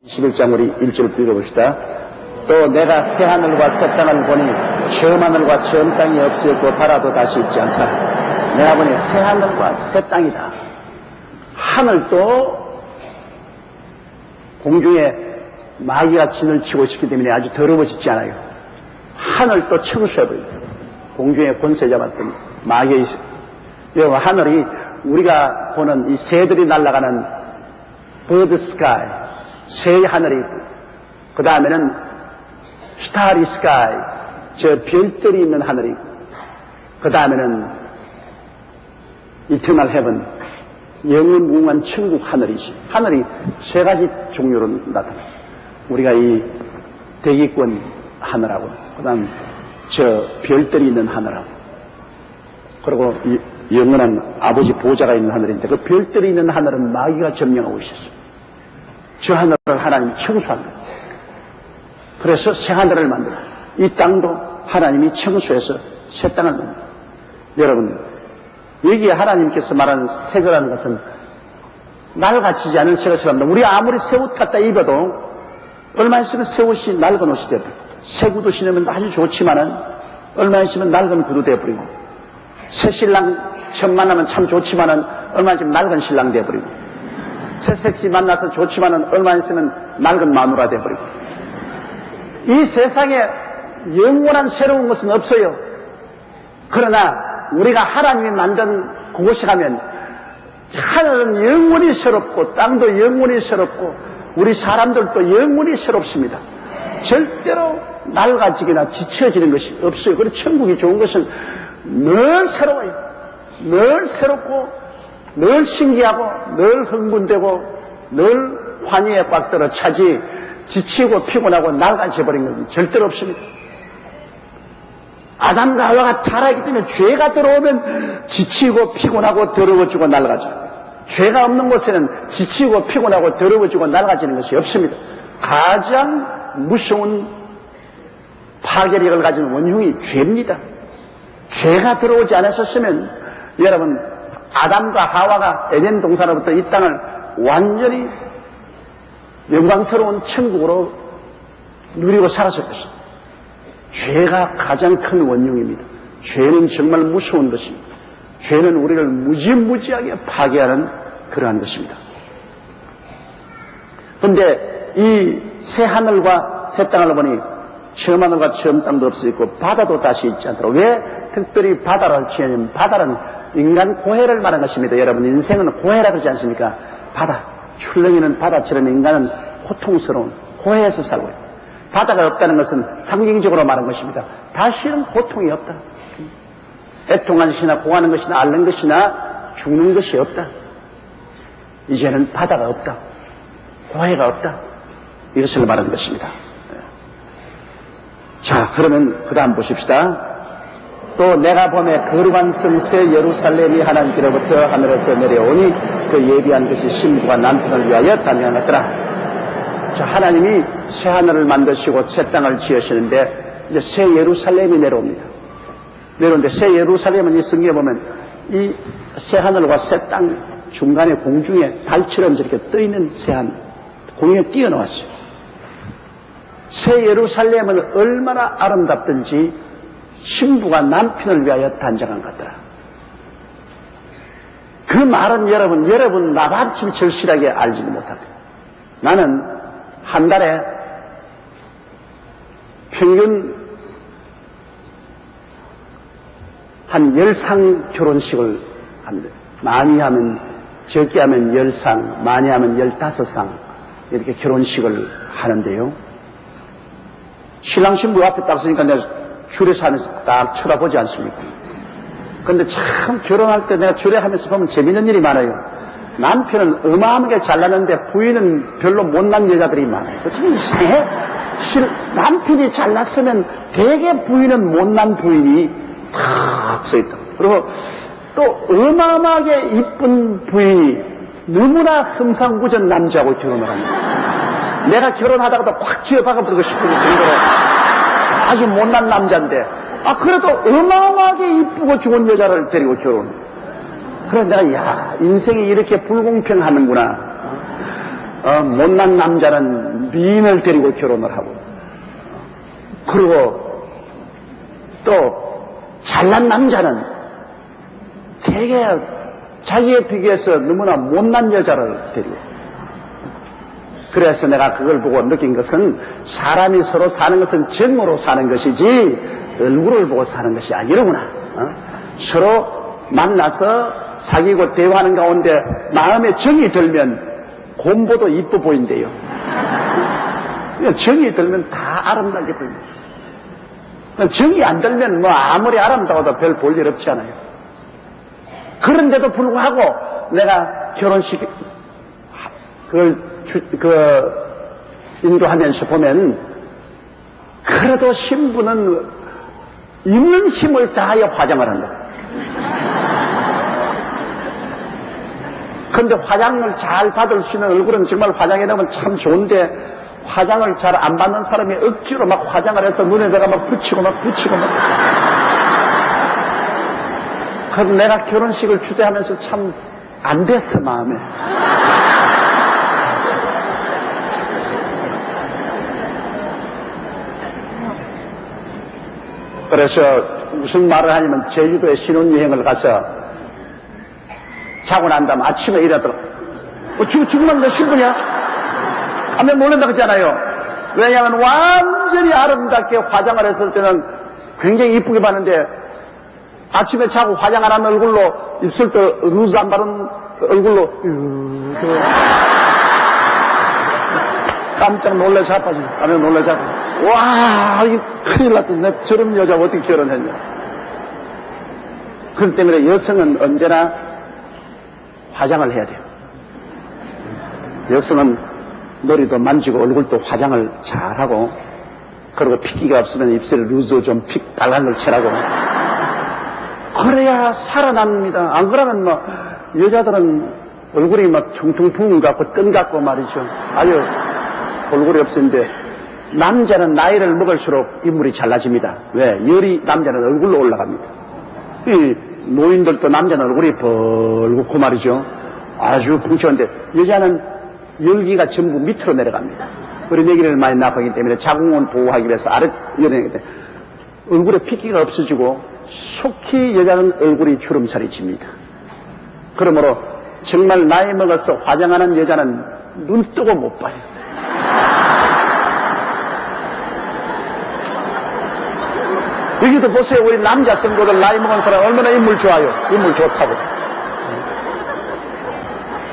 11장 우리 1절 읽어봅시다. 또 내가 새 하늘과 새 땅을 보니 처음 하늘과 처음 땅이 없어졌고 바다도 다시 있지 않다. 내가 보니 새 하늘과 새 땅이다. 하늘도 공중에 마귀가 진을 치고 있기 때문에 아주 더러워지지 않아요. 하늘도 청소해버립니다. 공중에 권세 잡았던 마귀의 여러분, 하늘이 우리가 보는 이 새들이 날아가는 버드 스카이, 새 하늘이 있고, 그 다음에는 스타리 스카이, 저 별들이 있는 하늘이 있고, 그 다음에는 이터널 헤븐, 영원무궁한 천국 하늘이지. 하늘이 세 가지 종류로 나타납니다. 우리가 이 대기권 하늘하고, 그 다음 저 별들이 있는 하늘하고, 그리고 이 영원한 아버지 보좌가 있는 하늘인데, 그 별들이 있는 하늘은 마귀가 점령하고 있었어요. 저 하늘을 하나님 청소합니다. 그래서 새 하늘을 만들어요. 이 땅도 하나님이 청소해서 새 땅을 만들어요. 여러분, 여기에 하나님께서 말하는 새 거라는 것은 낡아지지 않은 새 것을 합니다. 우리 아무리 새 옷 갖다 입어도 얼마 있으면 새 옷이 낡은 옷이 되버리고, 새 구두 신으면 아주 좋지만은 얼마 있으면 낡은 구두 되어버리고, 새 신랑 처음 만나면 참 좋지만은 얼마 있으면 낡은 신랑 되어버리고, 새 섹시 만나서 좋지만은 얼마 있으면 낡은 마누라 되어버리고, 이 세상에 영원한 새로운 것은 없어요. 그러나 우리가 하나님이 만든 그곳에 가면 하늘은 영원히 새롭고 땅도 영원히 새롭고 우리 사람들도 영원히 새롭습니다. 절대로 낡아지거나 지쳐지는 것이 없어요. 그리고 천국이 좋은 것은 늘 새로워요. 늘 새롭고 늘 신기하고 늘 흥분되고 늘 환희에 꽉 들어 차지 지치고 피곤하고 낡아져버린 것은 절대로 없습니다. 아담과 하와가 타락하기 때문에 죄가 들어오면 지치고 피곤하고 더러워지고 낡아져. 죄가 없는 곳에는 지치고 피곤하고 더러워지고 낡아지는 것이 없습니다. 가장 무서운 파괴력을 가진 원흉이 죄입니다. 죄가 들어오지 않았었으면 여러분, 아담과 하와가 에덴 동산으로부터 이 땅을 완전히 영광스러운 천국으로 누리고 살았을 것입니다. 죄가 가장 큰 원흉입니다. 죄는 정말 무서운 것입니다. 죄는 우리를 무지무지하게 파괴하는 그러한 것입니다. 그런데 이 새 하늘과 새 땅을 보니 처음 하늘과 처음 땅도 없어지고 바다도 다시 있지 않도록. 왜 특별히 바다를 지으냐면 바다는 인간 고해를 말하는 것입니다. 여러분, 인생은 고해라 그러지 않습니까? 바다, 출렁이는 바다처럼 인간은 고통스러운 고해에서 살고 있다. 바다가 없다는 것은 상징적으로 말한 것입니다. 다시는 고통이 없다. 애통하는 것이나 고하는 것이나 앓는 것이나 죽는 것이 없다. 이제는 바다가 없다. 고해가 없다. 이것을 말하는 것입니다. 자, 그러면 그 다음 보십시다. 또 내가 보매 거룩한 성새 예루살렘이 하나님께로부터 하늘에서 내려오니 그 예비한 것이 신부가 남편을 위하여 단장하더라. 자, 하나님이 새 하늘을 만드시고 새 땅을 지으시는데 이제 새 예루살렘이 내려옵니다. 내려오는데 새 예루살렘은 이 성경에 보면 이 새 하늘과 새 땅 중간에 공중에 달처럼 저렇게 떠있는 새 하늘, 공중에 뛰어나왔어요. 새 예루살렘은 얼마나 아름답든지 신부가 남편을 위하여 단장한 것 같더라. 그 말은 여러분 나같이 절실하게 알지는 못합니다. 나는 한 달에 평균 한 10상 결혼식을 합니다. 많이 하면, 적게 하면 10상, 많이 하면 15상 이렇게 결혼식을 하는데요. 신랑 신부 앞에 딱 서니까 내가 줄에서 하면서 딱 쳐다보지 않습니까? 그런데 참 결혼할 때 내가 줄에 하면서 보면 재밌는 일이 많아요. 남편은 어마어마하게 잘났는데 부인은 별로 못난 여자들이 많아요. 참 이상해. 남편이 잘났으면 대개 부인은 못난 부인이 탁 써있다. 그리고 또 어마어마하게 이쁜 부인이 너무나 흠상구전 남자하고 결혼을 합니다. 내가 결혼하다가도 확 쥐어박아버리고 싶은 정도로 아주 못난 남자인데, 그래도 어마어마하게 이쁘고 좋은 여자를 데리고 결혼해. 그래서 내가, 인생이 이렇게 불공평하는구나. 못난 남자는 미인을 데리고 결혼을 하고, 그리고 또 잘난 남자는 되게 자기에 비교해서 너무나 못난 여자를 데리고. 그래서 내가 그걸 보고 느낀 것은 사람이 서로 사는 것은 정으로 사는 것이지 얼굴을 보고 사는 것이 아니로구나. 서로 만나서 사귀고 대화하는 가운데 마음에 정이 들면 곰보도 이뻐 보인대요. 정이 들면 다 아름답게 보입니다. 정이 안 들면 뭐 아무리 아름다워도 별 볼 일 없지 않아요. 그런데도 불구하고 내가 결혼식 인도하면서 보면 그래도 신부는 있는 힘을 다하여 화장을 한다. 그런데 화장을 잘 받을 수 있는 얼굴은 정말 화장해 놓으면 참 좋은데 화장을 잘 안 받는 사람이 억지로 막 화장을 해서 눈에다가 막 붙이고 막. 그래서 내가 결혼식을 주대하면서 참 안 됐어, 마음에. 그래서 무슨 말을 하냐면 제주도에 신혼여행을 가서 자고 난 다음 아침에 일하더라고. 죽으면 너 신부냐? 하면 모른다 그러잖아요. 왜냐하면 완전히 아름답게 화장을 했을 때는 굉장히 이쁘게 봤는데 아침에 자고 화장 안 한 얼굴로 입술도 루즈 안 바른 얼굴로 깜짝 놀라서 아파지. 깜짝 놀라서 아파. 와, 이게 큰일 났다. 내 저런 여자 어떻게 결혼했냐. 그렇기 때문에 여성은 언제나 화장을 해야 돼요. 여성은 머리도 만지고 얼굴도 화장을 잘하고, 그리고 핏기가 없으면 입술에 루즈 좀 빨간 걸 칠하고, 그래야 살아납니다. 안 그러면 뭐 여자들은 얼굴이 막 퉁퉁퉁 같고 뜬 같고 말이죠. 아주 얼굴이 없는데 남자는 나이를 먹을수록 인물이 잘나집니다. 왜? 열이 남자는 얼굴로 올라갑니다. 이 노인들도 남자는 얼굴이 벌겋고 말이죠. 아주 풍성한데 여자는 열기가 전부 밑으로 내려갑니다. 그런 얘기를 많이 나가기 때문에 자궁을 보호하기 위해서 아래 열어내기 때문에 얼굴에 핏기가 없어지고 속히 여자는 얼굴이 주름살이 칩니다. 그러므로 정말 나이 먹어서 화장하는 여자는 눈 뜨고 못 봐요. 여기도 보세요. 우리 남자 성도들 나이 먹은 사람 얼마나 인물 좋아요. 인물 좋다고.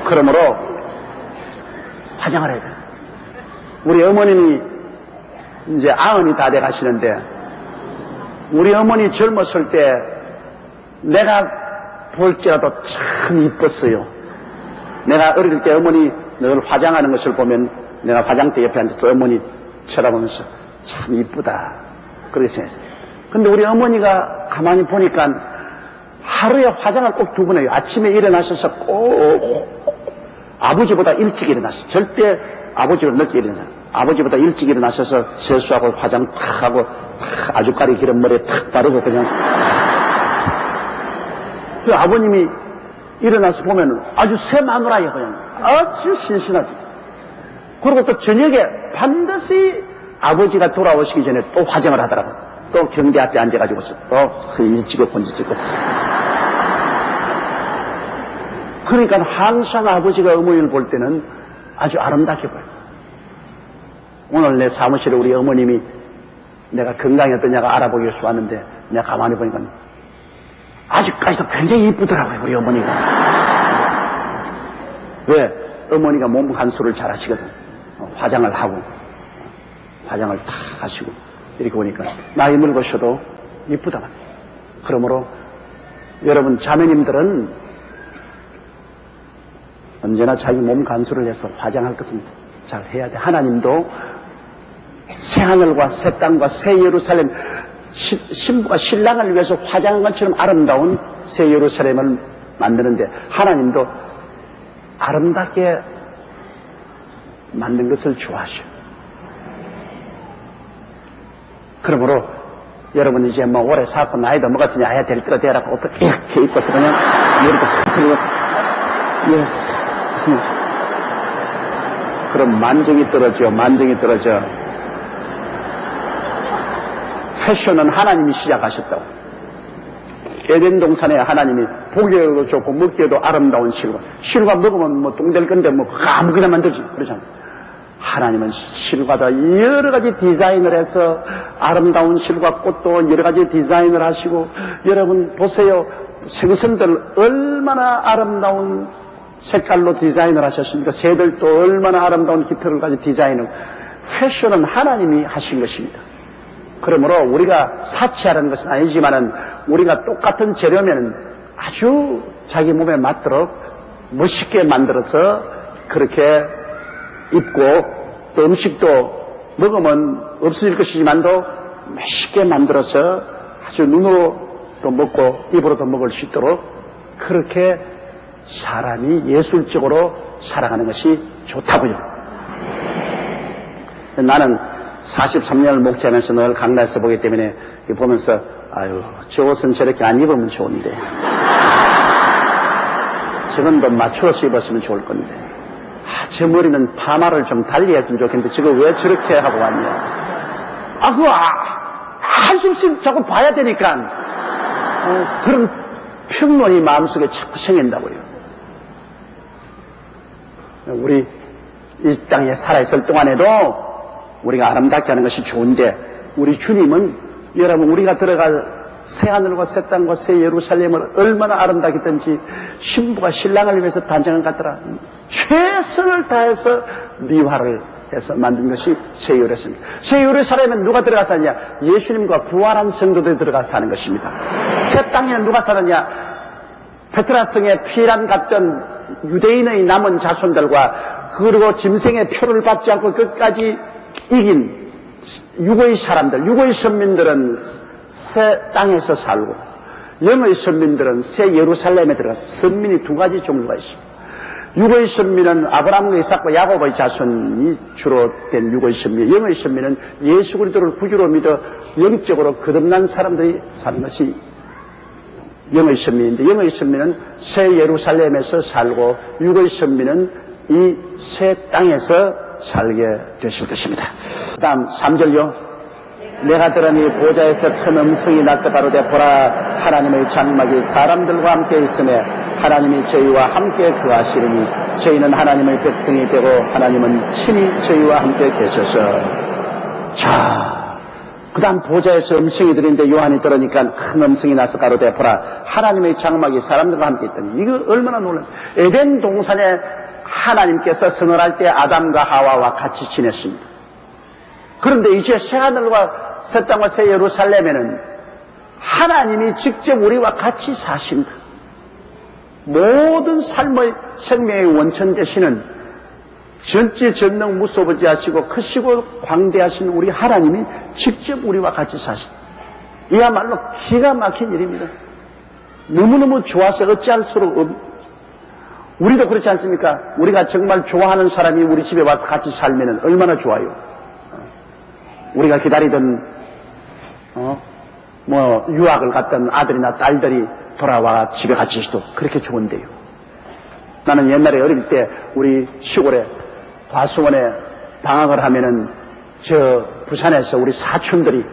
그러므로 화장을 해야 돼요. 우리 어머님이 이제 90이 다 돼 가시는데 우리 어머니 젊었을 때 내가 볼지라도 참 이뻤어요. 내가 어릴 때 어머니 늘 화장하는 것을 보면 내가 화장대 옆에 앉아서 어머니 쳐다보면서 참 이쁘다 그렇게 생각했어요. 근데 우리 어머니가 가만히 보니까 하루에 화장을 꼭 2번 해요. 아침에 일어나셔서 꼭 아버지보다 일찍 일어나셔요. 절대 아버지보다 늦게 일어나요. 아버지보다 일찍 일어나셔서 세수하고 화장 탁 하고 탁 아주까리 기름 머리에 탁 바르고 그냥 그 아버님이 일어나서 보면 아주 새 마누라예요. 그냥 아주 신신하죠. 그리고 또 저녁에 반드시 아버지가 돌아오시기 전에 또 화장을 하더라고요. 또 경대 앞에 앉아가지고서 또 일찍고 본지찍고 그러니까 항상 아버지가 어머니를 볼 때는 아주 아름답게 보여요. 오늘 내 사무실에 우리 어머님이 내가 건강이 어떠냐가 알아보기 위해서 왔는데 내가 가만히 보니까 아직까지도 굉장히 이쁘더라고요. 우리 어머니가. 왜? 어머니가 몸 간수를 잘 하시거든. 화장을 하고 화장을 다 하시고 이렇게 보니까 나이 먹으셔도 이쁘다 말이에요. 그러므로 여러분 자매님들은 언제나 자기 몸 간수를 해서 화장할 것은 잘 해야 돼. 하나님도 새하늘과 새 땅과 새 예루살렘, 신부가 신랑을 위해서 화장한 것처럼 아름다운 새 예루살렘을 만드는데 하나님도 아름답게 만든 것을 좋아하셔. 그러므로 여러분 이제 뭐 오래 살고 나이도 먹었으니 아야 될 때가 되라고 어떻게 이렇게 입고서 그냥 머리도 탁 들고 그럼 만정이 떨어져. 패션은 하나님이 시작하셨다고. 에덴 동산에 하나님이 보기에도 좋고 먹기에도 아름다운 실과 먹으면 뭐 똥될 건데 뭐 아무거나 만들지 그러잖아요. 하나님은 실과다 여러 가지 디자인을 해서 아름다운 실과 꽃도 여러 가지 디자인을 하시고, 여러분 보세요. 생선들 얼마나 아름다운 색깔로 디자인을 하셨습니까? 새들도 얼마나 아름다운 깃털을 가지고 디자인을. 패션은 하나님이 하신 것입니다. 그러므로 우리가 사치하라는 것은 아니지만은 우리가 똑같은 재료면 아주 자기 몸에 맞도록 멋있게 만들어서 그렇게 입고, 또 음식도 먹으면 없어질 것이지만도 맛있게 만들어서 아주 눈으로도 먹고 입으로도 먹을 수 있도록 그렇게 사람이 예술적으로 살아가는 것이 좋다고요. 나는 43년을 목회하면서 늘 강단에서 보기 때문에 보면서 아유, 저 옷은 저렇게 안 입으면 좋은데 저건 더 맞추어서 입었으면 좋을 건데, 제 머리는 파마를 좀 달리 했으면 좋겠는데 저거 왜 저렇게 하고 왔냐. 그거 한숨씩 자꾸 봐야 되니까 그런 평론이 마음속에 자꾸 생긴다고요. 우리 이 땅에 살아있을 동안에도 우리가 아름답게 하는 것이 좋은데, 우리 주님은 여러분 우리가 들어갈 새하늘과 새 땅과 새 예루살렘을 얼마나 아름답게 했던지, 신부가 신랑을 위해서 단장을 갖더라 최선을 다해서 미화를 해서 만든 것이 새 예루살렘. 새 예루살렘은 누가 들어가 사느냐? 예수님과 부활한 성도들이 들어가 사는 것입니다. 새 땅에는 누가 사느냐? 베트라성에 피란 갔던 유대인의 남은 자손들과, 그리고 짐승의 표를 받지 않고 끝까지 이긴 유고의 사람들, 유고의 선민들은 새 땅에서 살고, 영의 선민들은 새 예루살렘에 들어가서, 선민이 두 가지 종류가 있습니다. 유고의 선민은 아브라함과 이삭과 야곱의 자손이 주로 된 유고의 선민, 영의 선민은 예수 그리스도를 구주로 믿어 영적으로 거듭난 사람들이 사는 것이 영의 선민인데, 영의 선민은 새 예루살렘에서 살고, 육의 선민은 이 새 땅에서 살게 되실 것입니다. 그 다음 3절요. 내가 들으니 보좌에서 큰 음성이 나서 가로되 보라, 하나님의 장막이 사람들과 함께 있으며 하나님이 저희와 함께 거하시리니 저희는 하나님의 백성이 되고 하나님은 친히 저희와 함께 계셔서. 자, 그 다음 보좌에서 음성이 들리는데 요한이 들으니까 큰 음성이 나서 가로되 보라, 하나님의 장막이 사람들과 함께 있더니, 이거 얼마나 놀라요. 에덴 동산에 하나님께서 선언할 때 아담과 하와와 같이 지냈습니다. 그런데 이제 새하늘과 새 땅과 새 예루살렘에는 하나님이 직접 우리와 같이 사신다. 모든 삶의 생명의 원천 되시는 전지전능 무소부지하시고 크시고 광대하신 우리 하나님이 직접 우리와 같이 사신다. 이야말로 기가 막힌 일입니다. 너무너무 좋아서 어찌할 수록 우리도 그렇지 않습니까? 우리가 정말 좋아하는 사람이 우리 집에 와서 같이 살면 얼마나 좋아요. 우리가 기다리던 유학을 갔던 아들이나 딸들이 돌아와 집에 같이 있어도 그렇게 좋은데요. 나는 옛날에 어릴 때 우리 시골에 과수원에 방학을 하면은 저 부산에서 우리 사촌들이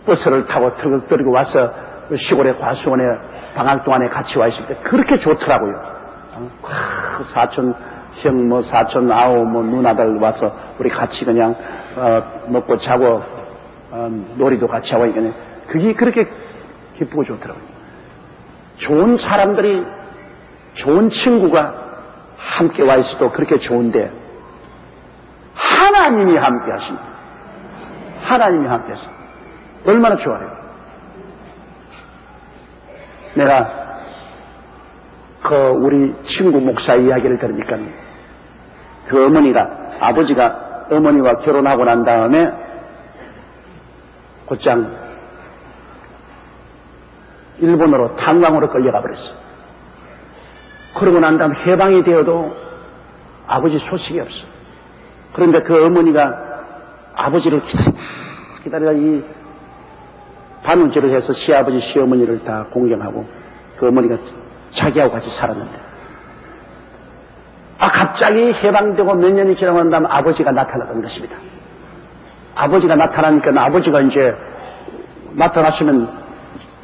버스를 타고 털썩거리고 와서 시골의 과수원에 방학 동안에 같이 와 있을 때 그렇게 좋더라고요. 사촌 형, 사촌 아우, 누나들 와서 우리 같이 그냥 먹고 자고 놀이도 같이 하고 그냥 그게 그렇게 기쁘고 좋더라고요. 좋은 사람들이, 좋은 친구가 함께 와 있어도 그렇게 좋은데, 하나님이 함께 하십니다. 하나님이 함께 하십니다. 얼마나 좋아요. 내가 우리 친구 목사 이야기를 들으니까 그 아버지가 어머니와 결혼하고 난 다음에 곧장 일본으로 탄광으로 끌려가 버렸어. 그러고 난 다음 해방이 되어도 아버지 소식이 없어. 그런데 그 어머니가 아버지를 기다리다 이 반우질을 해서 시아버지 시어머니를 다 공경하고 그 어머니가 자기하고 같이 살았는데 갑자기 해방되고 몇 년이 지나고 난 다음 아버지가 나타났던 것입니다. 아버지가 나타나니까 아버지가 이제 나타났으면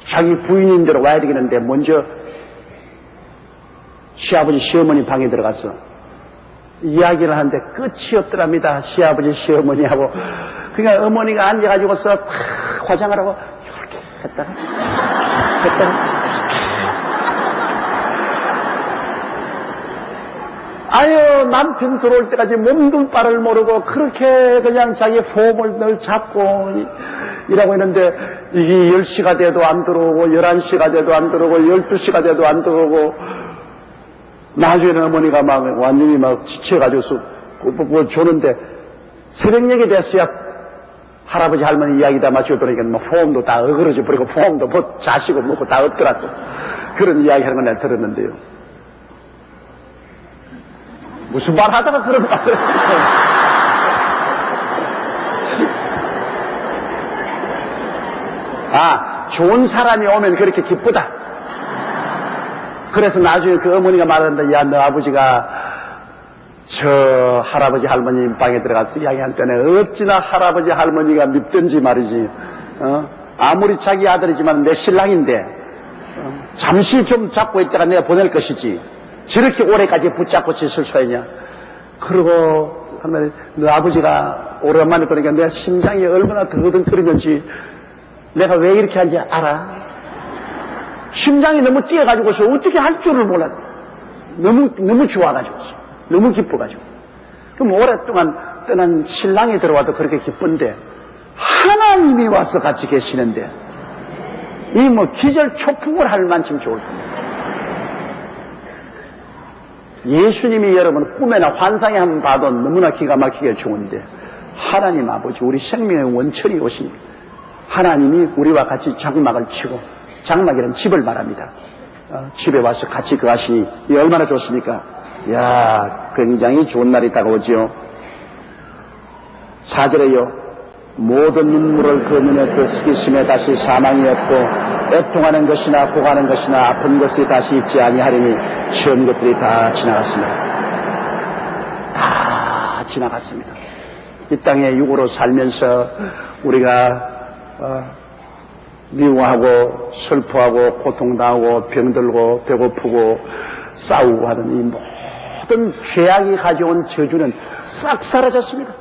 자기 부인인 대로 와야 되겠는데 먼저 시아버지 시어머니 방에 들어가서 이야기를 하는데 끝이 없더랍니다. 시아버지 시어머니하고. 그러니까 어머니가 앉아가지고서 화장을 하고 이렇게 했다가 아유, 남편 들어올 때까지 몸둘 바를 모르고 그렇게 그냥 자기 폼을 늘 잡고 이라고 했는데 이게 10시가 돼도 안 들어오고 11시가 돼도 안 들어오고 12시가 돼도 안 들어오고 나중에는 어머니가 막 완전히 막 지쳐가지고 뭐 조는데 새벽녘이 됐어야 할아버지 할머니 이야기 다 마치고 들으니까 뭐 폼도 다 어그러져 버리고 폼도 뭐 자시고 뭐고 다 없더라고. 그런 이야기 하는 걸 내가 들었는데요. 무슨 말 하다가 그런 말을 했어요. 좋은 사람이 오면 그렇게 기쁘다. 그래서 나중에 그 어머니가 말한다. 야, 너 아버지가 저 할아버지 할머니 방에 들어가서 이야기할 때는 어찌나 할아버지 할머니가 밉든지 말이지. 아무리 자기 아들이지만 내 신랑인데 잠시 좀 잡고 있다가 내가 보낼 것이지. 저렇게 오래까지 붙잡고 짓을 쏘였냐. 그러고 할머니, 너 아버지가 오랜만에 보니까 내 심장이 얼마나 더듬거리는지 내가 왜 이렇게 하는지 알아? 심장이 너무 뛰어가지고서 어떻게 할 줄을 몰라. 너무 좋아가지고서. 너무 기뻐가지고. 그럼 오랫동안 떠난 신랑이 들어와도 그렇게 기쁜데 하나님이 와서 같이 계시는데 이 뭐 기절 초풍을 할 만큼 좋을 겁니다. 예수님이 여러분 꿈에나 환상에 한번 봐도 너무나 기가 막히게 좋은데 하나님 아버지 우리 생명의 원천이 오시니 하나님이 우리와 같이 장막을 치고 장막이라는 집을 말합니다. 집에 와서 같이 거하시니 이 얼마나 좋습니까? 야, 굉장히 좋은 날이 다가오지요. 4절에요. 모든 눈물을 그 눈에서 씻기심에 다시 사망이 없고 애통하는 것이나 고가는 것이나 아픈 것이 다시 있지 아니하리니 처음 것들이 다 지나갔습니다. 다 지나갔습니다. 이 땅에 육으로 살면서 우리가 미워하고 슬퍼하고 고통당하고 병들고 배고프고 싸우고 하는 이 모든 죄악이 가져온 저주는 싹 사라졌습니다.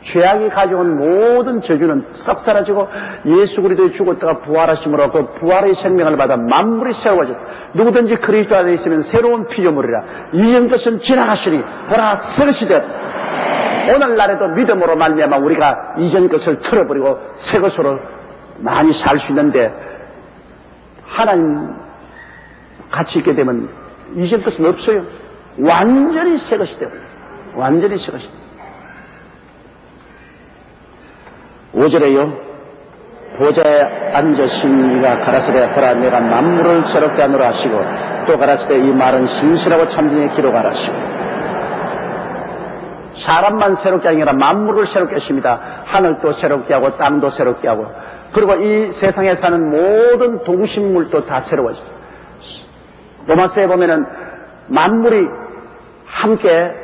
죄악이 가져온 모든 저주는 싹 사라지고 예수 그리스도의 죽었다가 부활하심으로 그 부활의 생명을 받아 만물이 새로워졌다. 누구든지 그리스도 안에 있으면 새로운 피조물이라. 이전 것은 지나갔으니 보라 새 것이 되었다. 오늘날에도 믿음으로 말미암아 우리가 이전 것을 틀어버리고 새 것으로 많이 살 수 있는데 하나님 같이 있게 되면 이전 것은 없어요. 완전히 새 것이 되어요. 완전히 새 것이 돼요. 5절에요. 보좌에 앉으신 이가 가라사대 보라 내가 만물을 새롭게 하노라 하시고 또 가라사대 이 말은 신실하고 참진의 기록하라 하시고 사람만 새롭게 하는 게 아니라 만물을 새롭게 하십니다. 하늘도 새롭게 하고 땅도 새롭게 하고 그리고 이 세상에 사는 모든 동식물도 다 새로워져요. 로마서에 보면은 만물이 함께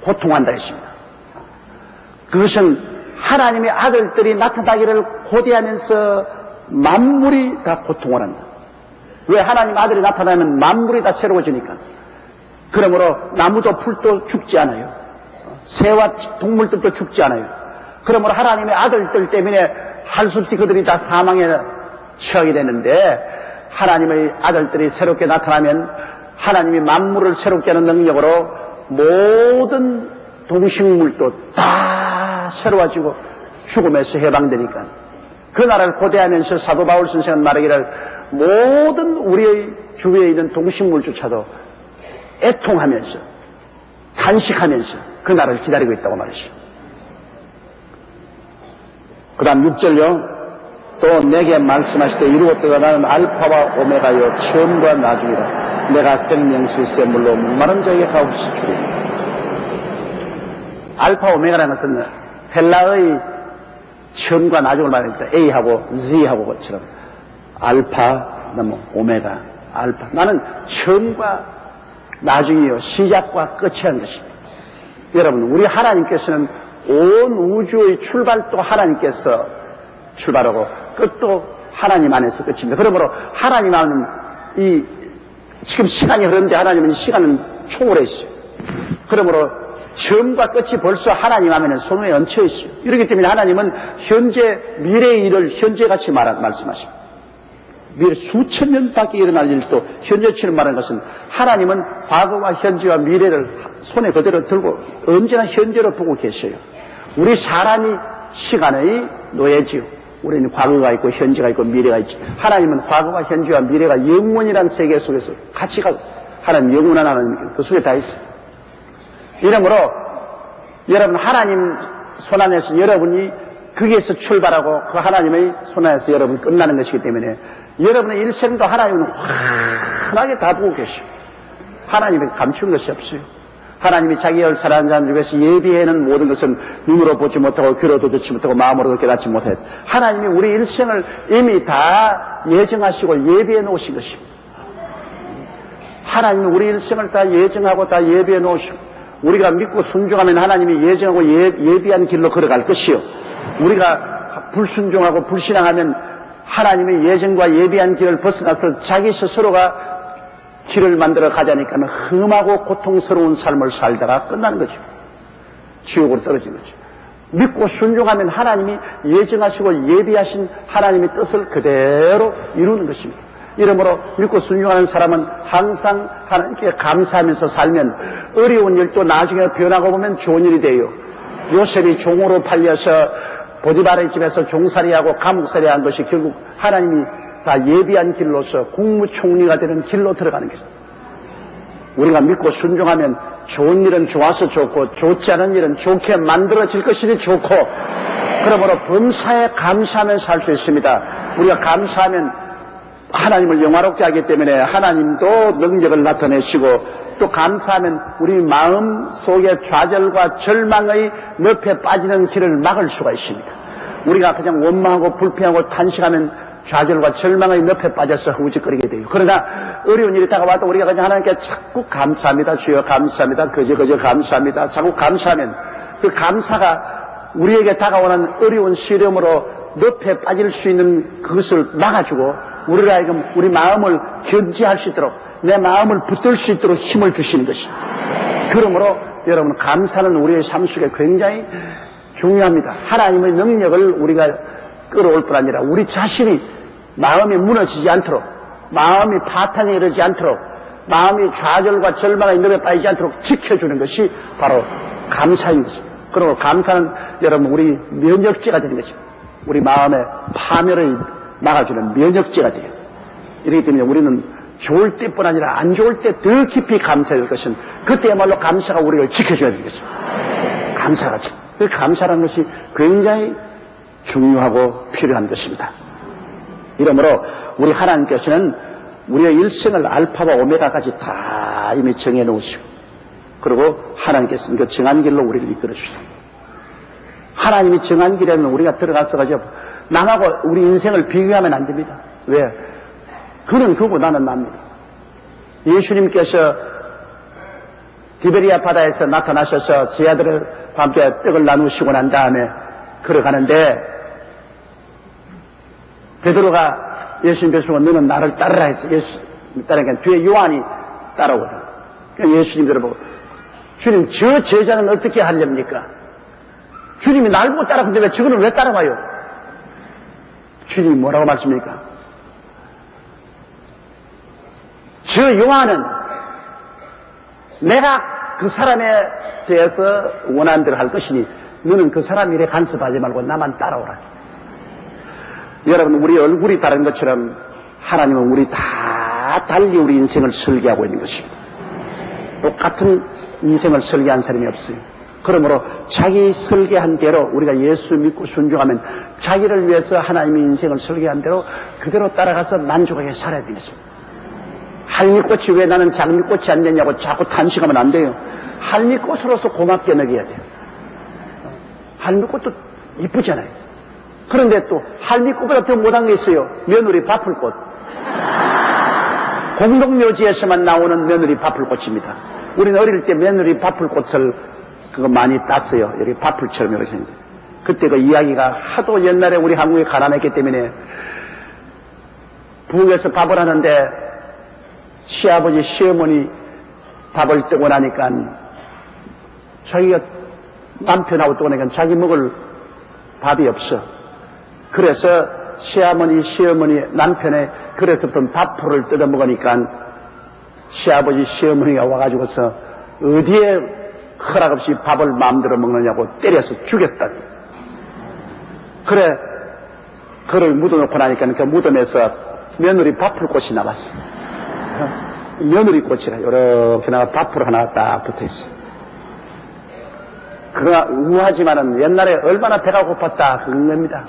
고통한다 했습니다. 그것은 하나님의 아들들이 나타나기를 고대하면서 만물이 다 고통을 한다. 왜? 하나님 아들이 나타나면 만물이 다 새로워지니까. 그러므로 나무도 풀도 죽지 않아요. 새와 동물들도 죽지 않아요. 그러므로 하나님의 아들들 때문에 할 수 없이 그들이 다 사망에 처하게 되는데 하나님의 아들들이 새롭게 나타나면 하나님이 만물을 새롭게 하는 능력으로 모든 동식물도 다 새로워지고 죽음에서 해방되니까 그 나라를 고대하면서 사도 바울 선생은 말하기를 모든 우리의 주위에 있는 동식물조차도 애통하면서 탄식하면서 그 나라를 기다리고 있다고 말했어요. 그 다음 6절요. 또 내게 말씀하시되 이루었다가 나는 알파와 오메가요 처음과 나중이라 내가 생명수세 물로 목마른 자에게 가없이 주리니. 알파 오메가라는 것은 헬라의 처음과 나중을 말합니다. A하고 Z하고 것처럼 알파, 오메가, 알파. 나는 처음과 나중이요 시작과 끝이라는 것입니다. 여러분, 우리 하나님께서는 온 우주의 출발도 하나님께서 출발하고 끝도 하나님 안에서 끝입니다. 그러므로 하나님 안은 지금 시간이 흐르는데 하나님은 시간은 초월했어요. 그러므로 처음과 끝이 벌써 하나님 안에는 손에 얹혀 있어요. 이렇기 때문에 하나님은 현재 미래의 일을 현재같이 말씀하십니다. 미래 수천 년 밖에 일어날 일도 현재처럼 말하는 것은 하나님은 과거와 현재와 미래를 손에 그대로 들고 언제나 현재로 보고 계셔요. 우리 사람이 시간의 노예지요. 우리는 과거가 있고 현재가 있고 미래가 있지. 하나님은 과거와 현재와 미래가 영원이라는 세계 속에서 같이 가고 하나님 영원한 하나님 그 속에 다 있어요. 이러므로 여러분 하나님 손 안에서 여러분이 거기에서 출발하고 그 하나님의 손 안에서 여러분 끝나는 것이기 때문에 여러분의 일생도 하나님은 환하게 다 보고 계셔. 하나님이 감춘 것이 없어요. 하나님이 자기를 사랑하는 자들 중에서 예비해놓은 모든 것은 눈으로 보지 못하고 귀로도 듣지 못하고 마음으로도 깨닫지 못해. 하나님이 우리 일생을 이미 다 예정하시고 예비해 놓으신 것입니다. 하나님이 우리 일생을 다 예정하고 다 예비해 놓으시고 우리가 믿고 순종하면 하나님이 예정하고 예비한 길로 걸어갈 것이요. 우리가 불순종하고 불신앙하면 하나님의 예정과 예비한 길을 벗어나서 자기 스스로가 길을 만들어 가자니까 험하고 고통스러운 삶을 살다가 끝나는 거죠. 지옥으로 떨어지는 거죠. 믿고 순종하면 하나님이 예정하시고 예비하신 하나님의 뜻을 그대로 이루는 것입니다. 이러므로 믿고 순종하는 사람은 항상 하나님께 감사하면서 살면 어려운 일도 나중에 변하고 보면 좋은 일이 돼요. 요셉이 종으로 팔려서 보디발의 집에서 종살이하고 감옥살이 한 것이 결국 하나님이 다 예비한 길로서 국무총리가 되는 길로 들어가는 것입니다. 우리가 믿고 순종하면 좋은 일은 좋아서 좋고 좋지 않은 일은 좋게 만들어질 것이니 좋고 그러므로 범사에 감사하면 살 수 있습니다. 우리가 감사하면 하나님을 영화롭게 하기 때문에 하나님도 능력을 나타내시고 또 감사하면 우리 마음 속에 좌절과 절망의 늪에 빠지는 길을 막을 수가 있습니다. 우리가 그냥 원망하고 불평하고 탄식하면 좌절과 절망의 늪에 빠져서 허우적거리게 돼요. 그러나 어려운 일이 다가와도 우리가 그냥 하나님께 자꾸 감사합니다. 주여 감사합니다. 그저 감사합니다. 자꾸 감사하면 그 감사가 우리에게 다가오는 어려운 시련으로 늪에 빠질 수 있는 그것을 막아주고 우리가 하여금 우리 마음을 견지할 수 있도록 내 마음을 붙들 수 있도록 힘을 주시는 것입니다. 그러므로 여러분 감사는 우리의 삶 속에 굉장히 중요합니다. 하나님의 능력을 우리가 끌어올 뿐 아니라 우리 자신이 마음이 무너지지 않도록 마음이 파탄에 이르지 않도록 마음이 좌절과 절망의 늪에 빠지지 않도록 지켜주는 것이 바로 감사인 것입니다. 그리고 감사는 여러분 우리 면역제가 되는 것입니다. 우리 마음의 파멸을 막아주는 면역제가 돼요. 이렇기 때문에 우리는 좋을 때뿐 아니라 안 좋을 때 더 깊이 감사할 것은 그때야말로 감사가 우리를 지켜줘야 되는 것입니다. 감사가 그 감사라는 것이 굉장히 중요하고 필요한 것입니다. 이러므로 우리 하나님께서는 우리의 일생을 알파와 오메가까지 다 이미 정해 놓으시고 그리고 하나님께서는 그 정한 길로 우리를 이끌어 주시다. 하나님이 정한 길에는 우리가 들어가서 가지고 남하고 우리 인생을 비교하면 안 됩니다. 왜? 그는 그고 나는 납니다. 예수님께서 디베리아 바다에서 나타나셔서 제 아들을 밤새 떡을 나누시고 난 다음에 걸어가는데 베드로가 예수님께서 너는 나를 따르라 했어. 예수 따르니까 뒤에 요한이 따라오거든. 그러니까 예수님들을 보고 주님 저 제자는 어떻게 하렵니까? 주님이 날 보고 따라오는데 왜 저거는 왜 따라와요? 주님이 뭐라고 말씀입니까? 저 요한은 내가 그 사람에 대해서 원하는 대로 할 것이니 너는 그 사람 일에 간섭하지 말고 나만 따라오라. 여러분 우리 얼굴이 다른 것처럼 하나님은 우리 다 달리 우리 인생을 설계하고 있는 것입니다. 똑같은 인생을 설계한 사람이 없어요. 그러므로 자기 설계한 대로 우리가 예수 믿고 순종하면 자기를 위해서 하나님의 인생을 설계한 대로 그대로 따라가서 만족하게 살아야 되겠습니다. 할미꽃이 왜 나는 장미꽃이 안 되냐고 자꾸 탄식하면 안 돼요. 할미꽃으로서 고맙게 먹여야 돼요. 할미꽃도 이쁘잖아요. 그런데 또 할미꽃보다 더 못한 게 있어요. 며느리 바풀꽃. 공동묘지에서만 나오는 며느리 밥풀꽃입니다. 우리는 어릴 때 며느리 밥풀꽃을 그거 많이 땄어요. 이렇게 밥풀처럼 이렇게 했는데. 그때 그 이야기가 하도 옛날에 우리 한국이 가난했기 때문에 부엌에서 밥을 하는데 시아버지, 시어머니 밥을 뜨고 나니까 자기가 남편하고 뜨고 나니까 자기 먹을 밥이 없어. 그래서 시어머니, 시어머니, 남편의 그래서부터 밥풀을 뜯어 먹으니까 시아버지, 시어머니가 와가지고서 어디에 허락 없이 밥을 마음대로 먹느냐고 때려서 죽였다. 그래, 그를 묻어놓고 나니까 그 무덤에서 며느리 밥풀꽃이 나왔어. 며느리 꽃이라 이렇게 나가 밥풀 하나 딱 붙어있어. 그러나 우하지만은 옛날에 얼마나 배가 고팠다 그런 겁니다.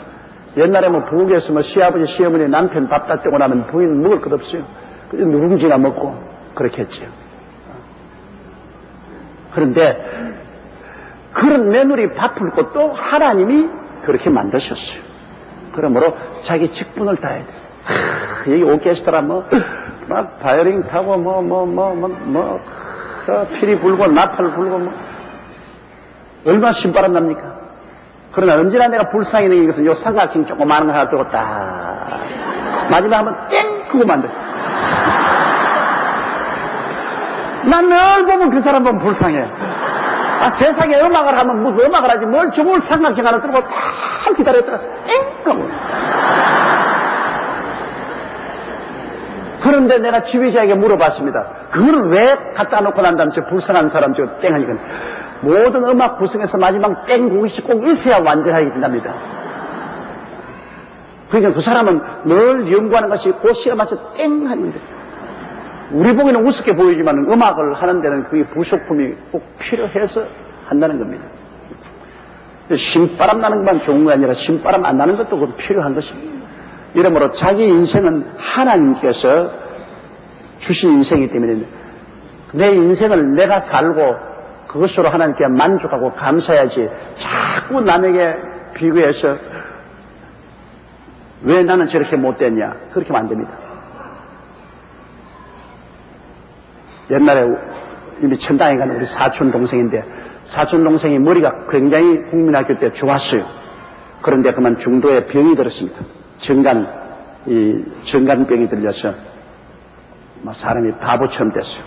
옛날에 뭐 부엌에서 뭐 시아버지, 시어머니, 남편 밥 다 떼고 나면 부인 먹을 것 없어요. 그래서 누룽지나 먹고 그렇게 했지요. 그런데 그런 며느리 밥풀꽃도 하나님이 그렇게 만드셨어요. 그러므로 자기 직분을 다해야 돼. 여기 오케스트라 막 바이올린 타고 피리 불고 나팔 불고 얼마나 신바람 납니까? 그러나 언제나 내가 불쌍히 느끼는 것은 요 삼각형 조그마한 거 하나 들고 딱 마지막 하면 땡! 그거만 돼. 난 늘 보면 그 사람 보면 불쌍해. 세상에 음악을 하면 무슨 음악을 하지 뭘 좋은 삼각형 하나 들고 딱 기다렸다가 땡! 하고. 그런데 내가 지휘자에게 물어봤습니다. 그걸 왜 갖다 놓고 난 다음에 저 불쌍한 사람 저 땡 하니까 모든 음악 구성에서 마지막 땡 곡이 꼭 있어야 완전하게 진답니다. 그러니까 그 사람은 늘 연구하는 것이 그 시간 맞춰 땡 하는데 우리 보기에는 우습게 보이지만 음악을 하는 데는 그게 부속품이 꼭 필요해서 한다는 겁니다. 신바람 나는 것만 좋은 게 아니라 신바람 안 나는 것도 그 필요한 것입니다. 이러므로 자기 인생은 하나님께서 주신 인생이기 때문에 내 인생을 내가 살고 그것으로 하나님께 만족하고 감사해야지 자꾸 남에게 비교해서 왜 나는 저렇게 못됐냐 그렇게 하면 안 됩니다. 옛날에 이미 천당에 가는 우리 사촌 동생인데 사촌 동생이 머리가 굉장히 국민학교 때 좋았어요. 그런데 그만 중도에 병이 들었습니다. 정간병이 들려서 사람이 바보처럼 됐어요.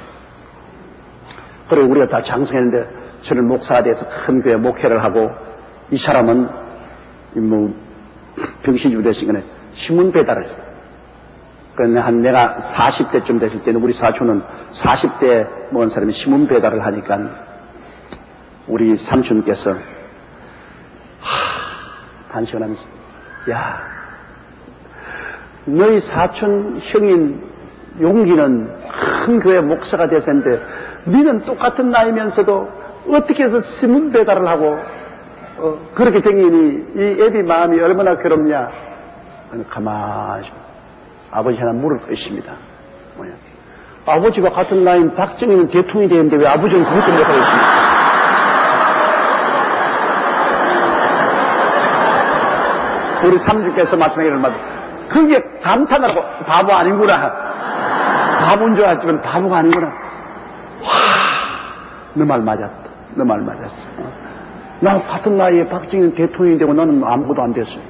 그리고 우리가 다 장성했는데 저는 목사가 돼서 큰 교회 목회를 하고 이 사람은 병신주부 되시거나 신문 배달을 했어요. 그런데 내가 40대쯤 됐을 때는 우리 사촌은 40대 먹은 사람이 신문 배달을 하니까 우리 삼촌께서 단식을 하면서 야 너희 사촌 형인 용기는 큰 교회 목사가 됐었는데 너는 똑같은 나이면서도 어떻게 해서 신문 배달을 하고 그렇게 댕기니 이 애비 마음이 얼마나 괴롭냐. 가만히 아버지 하나 물을 것입니다. 뭐냐? 아버지와 같은 나이인 박정희는 대통령이 되는데 왜 아버지는 그것도 못하겠습니까? 우리 삼주께서 말씀하기를 얼마나 그게 감탄하고 바보 아닌구나. 바보인 줄 알았지만 바보가 아니구나. 와, 너 말 맞았다. 너 말 맞았어. 나 같은 나이에 박정희는 대통령이 되고 너는 아무것도 안 됐어.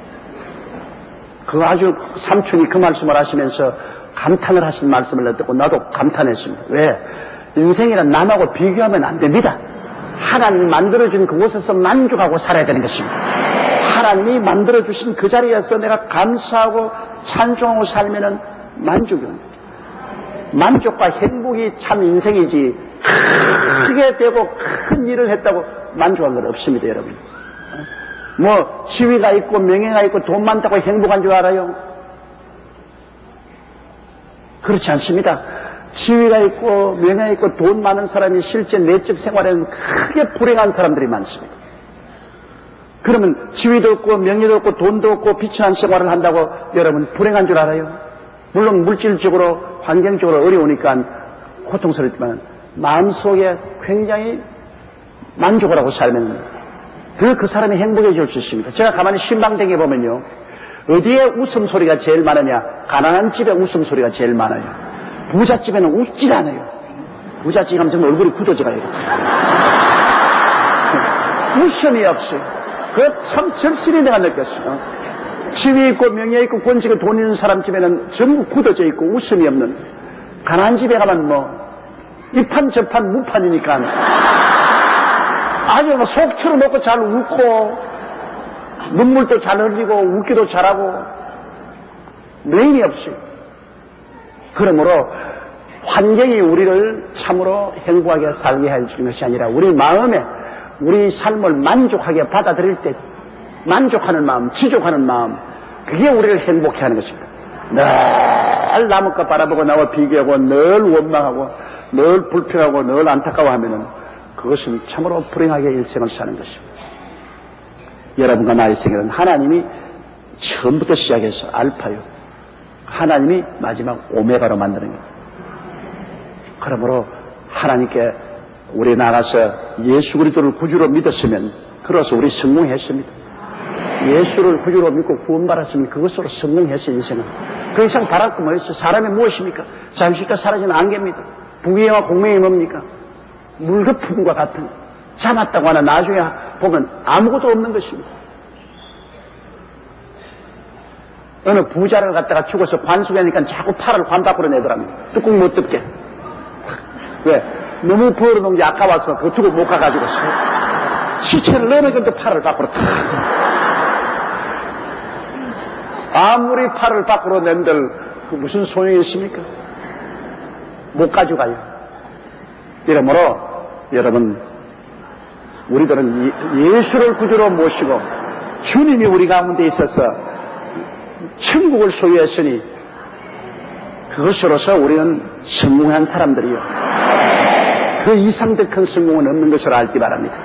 그 아주 삼촌이 그 말씀을 하시면서 감탄을 하신 말씀을 듣고 나도 감탄했습니다. 왜? 인생이란 남하고 비교하면 안 됩니다. 하나님 만들어준 그곳에서 만족하고 살아야 되는 것입니다. 하나님이 만들어주신 그 자리에서 내가 감사하고 찬송하고 살면은 만족입니다. 만족과 행복이 참 인생이지 크게 되고 큰 일을 했다고 만족한 건 없습니다, 여러분. 뭐 지위가 있고 명예가 있고 돈 많다고 행복한 줄 알아요? 그렇지 않습니다. 지위가 있고 명예가 있고 돈 많은 사람이 실제 내적 생활에는 크게 불행한 사람들이 많습니다. 그러면 지위도 없고 명예도 없고 돈도 없고 비천한 생활을 한다고 여러분 불행한 줄 알아요? 물론 물질적으로 환경적으로 어려우니까 고통스럽지만 마음속에 굉장히 만족을 하고 살면 그 사람이 행복해질 수 있습니다. 제가 가만히 신방댕에 보면요, 어디에 웃음소리가 제일 많으냐? 가난한 집에 웃음소리가 제일 많아요. 부잣집에는 웃질 않아요. 부잣집 가면 정말 얼굴이 굳어져가요. 웃음이 없어요. 그 참 절실히 내가 느꼈어요. 지위 있고 명예 있고 권식 있고 돈 있는 사람 집에는 전부 굳어져 있고 웃음이 없는, 가난한 집에 가면 뭐 이판 저판 무판이니까 아주 속 털어놓고 잘 웃고 눈물도 잘 흘리고 웃기도 잘하고 메인이 없어요. 그러므로 환경이 우리를 참으로 행복하게 살게 해주는 것이 아니라 우리 마음에 우리 삶을 만족하게 받아들일 때 만족하는 마음, 지족하는 마음, 그게 우리를 행복해 하는 것입니다. 늘 남의 것 바라보고 나와 비교하고 늘 원망하고 늘 불평하고 늘 안타까워하면은 그것은 참으로 불행하게 일생을 사는 것입니다. 여러분과 나의 생애는 하나님이 처음부터 시작해서 알파요. 하나님이 마지막 오메가로 만드는 거예요. 그러므로 하나님께 우리 나가서 예수 그리스도를 구주로 믿었으면 그래서 우리 성공했습니다. 예수를 구주로 믿고 구원받았으면 그것으로 성공했어요. 인생은. 그 이상 바랄 거 뭐 있어요? 사람이 무엇입니까? 잠시 있다 사라지는 안개입니다. 부귀영화 공명이 뭡니까? 물거품과 같은, 참았다고 하나 나중에 보면 아무것도 없는 것입니다. 어느 부자를 갖다가 죽어서 관속하니까 자꾸 팔을 관 밖으로 내더랍니다. 뚜껑 못 뜯게. 왜? 너무 벌어놓은 게 아까워서 그거 두고 못 가가지고 시체를 넣으니까 또 팔을 밖으로 탁. 아무리 팔을 밖으로 낸들 그 무슨 소용이 있습니까? 못 가져가요. 이러므로 여러분, 우리들은 예수를 구주로 모시고 주님이 우리 가운데 있어서 천국을 소유했으니 그것으로서 우리는 성공한 사람들이요. 그 이상 더 큰 성공은 없는 것을 알기 바랍니다.